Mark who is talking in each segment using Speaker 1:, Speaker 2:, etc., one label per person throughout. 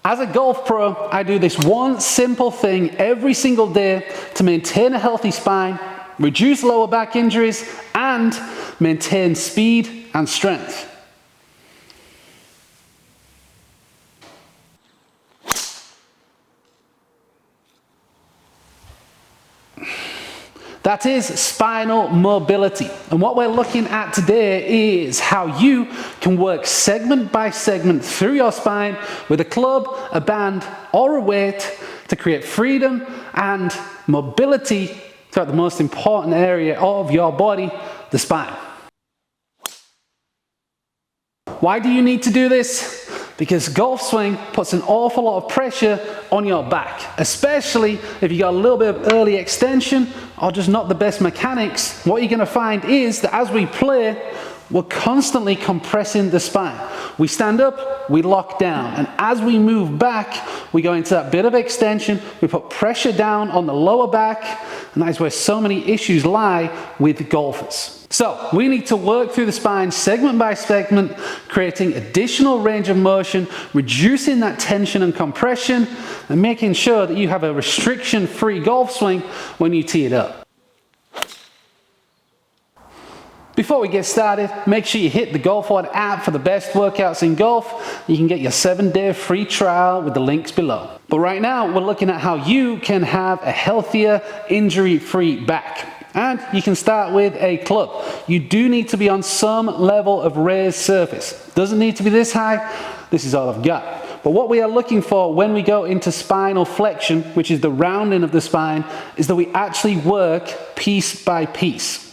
Speaker 1: As a golf pro, I do this one simple thing every single day to maintain a healthy spine, reduce lower back injuries, and maintain speed and strength. That is spinal mobility. And what we're looking at today is how you can work segment by segment through your spine with a club, a band, or a weight to create freedom and mobility throughout the most important area of your body, the spine. Why do you need to do this? Because golf swing puts an awful lot of pressure on your back, especially if you got a little bit of early extension or just not the best mechanics. What you're going to find is that as we play, we're constantly compressing the spine. We stand up, we lock down, and as we move back, we go into that bit of extension, we put pressure down on the lower back, and that is where so many issues lie with golfers. So we need to work through the spine segment by segment, creating additional range of motion, reducing that tension and compression, and making sure that you have a restriction-free golf swing when you tee it up. Before we get started, make sure you hit the GOLFWOD app for the best workouts in golf. You can get your 7-day free trial with the links below. But right now, we're looking at how you can have a healthier, injury-free back. And you can start with a club. You do need to be on some level of raised surface. Doesn't need to be this high. This is all I've got. But what we are looking for when we go into spinal flexion, which is the rounding of the spine, is that we actually work piece by piece.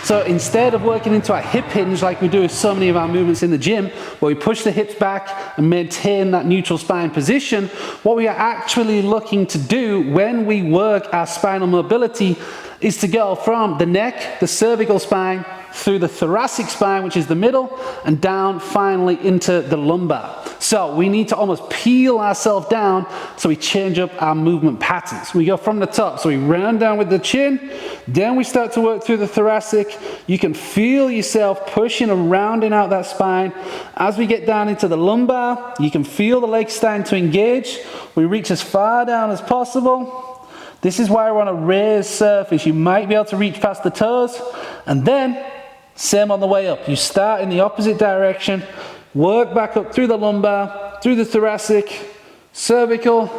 Speaker 1: So instead of working into our hip hinge like we do with so many of our movements in the gym, where we push the hips back and maintain that neutral spine position, what we are actually looking to do when we work our spinal mobility is to go from the neck, the cervical spine, through the thoracic spine, which is the middle, and down finally into the lumbar. So we need to almost peel ourselves down so we change up our movement patterns. We go from the top, so we round down with the chin, then we start to work through the thoracic. You can feel yourself pushing and rounding out that spine. As we get down into the lumbar, you can feel the legs starting to engage. We reach as far down as possible. This is why we're on a raised surface. You might be able to reach past the toes, and then same on the way up. You start in the opposite direction, work back up through the lumbar, through the thoracic, cervical,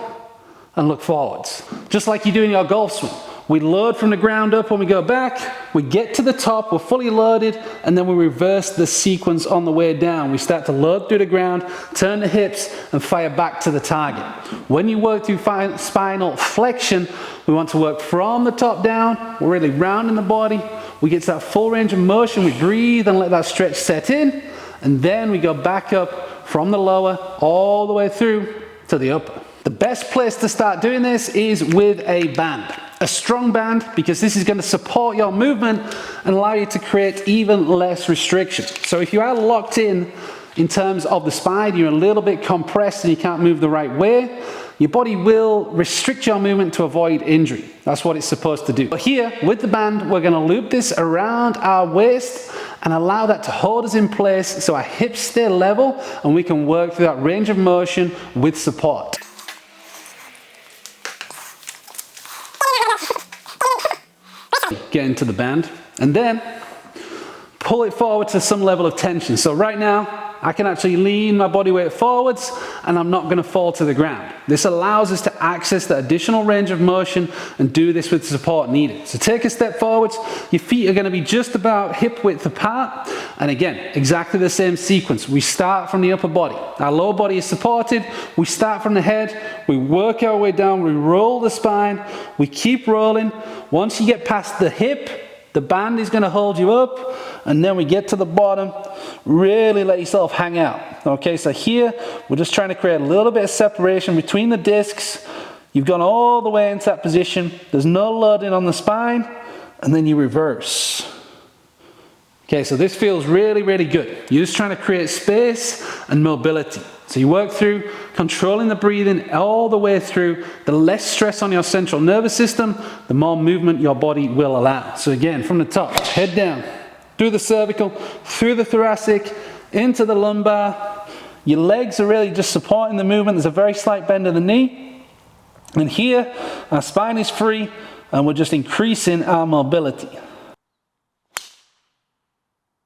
Speaker 1: and look forwards. Just like you do in your golf swing. We load from the ground up when we go back, we get to the top, we're fully loaded, and then we reverse the sequence on the way down. We start to load through the ground, turn the hips, and fire back to the target. When you work through spinal flexion, we want to work from the top down, we're really rounding the body, we get to that full range of motion, we breathe and let that stretch set in, and then we go back up from the lower all the way through to the upper. The best place to start doing this is with a band. A strong band, because this is going to support your movement and allow you to create even less restriction. So if you are locked in terms of the spine, you're a little bit compressed and you can't move the right way, your body will restrict your movement to avoid injury. That's what it's supposed to do. But here, with the band, we're going to loop this around our waist and allow that to hold us in place so our hips stay level and we can work through that range of motion with support. Get into the band and then pull it forward to some level of tension. So right now I can actually lean my body weight forwards and I'm not going to fall to the ground. This allows us to access the additional range of motion and do this with the support needed. So take a step forwards, your feet are going to be just about hip width apart, and again exactly the same sequence. We start from the upper body, our lower body is supported, we start from the head, we work our way down, we roll the spine, we keep rolling. Once you get past the hip, the band is going to hold you up, and then we get to the bottom, really let yourself hang out. Okay, so here we're just trying to create a little bit of separation between the discs. You've gone all the way into that position, there's no loading on the spine, and then you reverse. Okay, so this feels really, really good. You're just trying to create space and mobility. So you work through controlling the breathing all the way through. The less stress on your central nervous system, the more movement your body will allow. So again, from the top, head down, through the cervical, through the thoracic, into the lumbar, Your legs are really just supporting the movement. There's a very slight bend of the knee. And here, our spine is free, and we're just increasing our mobility.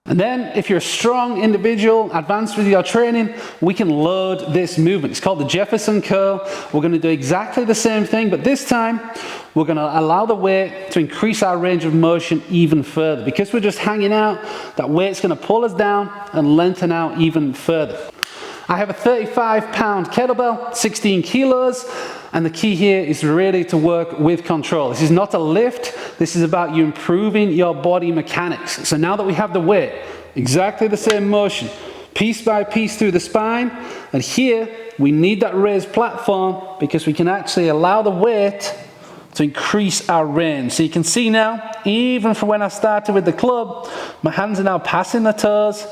Speaker 1: And then, if you're a strong individual, advanced with your training, we can load this movement. It's called the Jefferson curl. We're going to do exactly the same thing, but this time, we're going to allow the weight to increase our range of motion even further. Because we're just hanging out, that weight's going to pull us down and lengthen out even further. I have a 35-pound kettlebell, 16 kilos, and the key here is really to work with control. This is not a lift, this is about you improving your body mechanics. So now that we have the weight, exactly the same motion, piece by piece through the spine, and here we need that raised platform because we can actually allow the weight to increase our range. So you can see now, even from when I started with the club, my hands are now passing the toes,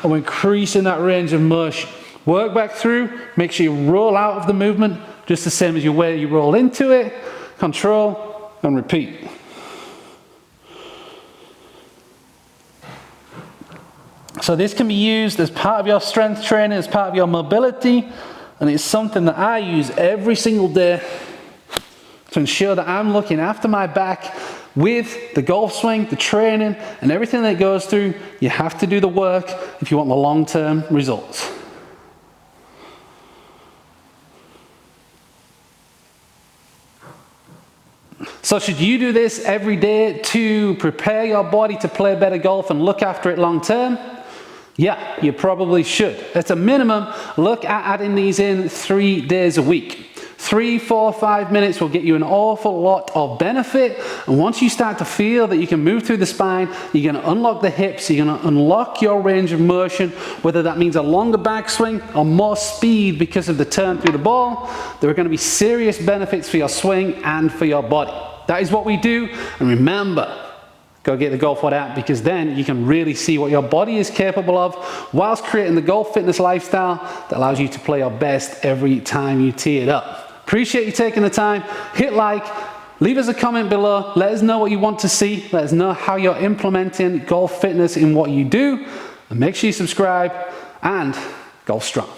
Speaker 1: and we're increasing that range of motion. Work back through, make sure you roll out of the movement, just the same as you roll into it, control, and repeat. So this can be used as part of your strength training, as part of your mobility, and it's something that I use every single day to ensure that I'm looking after my back with the golf swing, the training, and everything that goes through. You have to do the work if you want the long-term results. So should you do this every day to prepare your body to play better golf and look after it long term? Yeah, you probably should. At a minimum, look at adding these in 3 days a week. 3, 4, 5 minutes will get you an awful lot of benefit. And once you start to feel that you can move through the spine, you're going to unlock the hips, you're going to unlock your range of motion, whether that means a longer backswing or more speed because of the turn through the ball, there are going to be serious benefits for your swing and for your body. That is what we do. And remember, go get the GOLFWOD app, because then you can really see what your body is capable of whilst creating the golf fitness lifestyle that allows you to play your best every time you tee it up. Appreciate you taking the time. Hit like, leave us a comment below, let us know what you want to see, let us know how you're implementing golf fitness in what you do, and make sure you subscribe, and golf strong.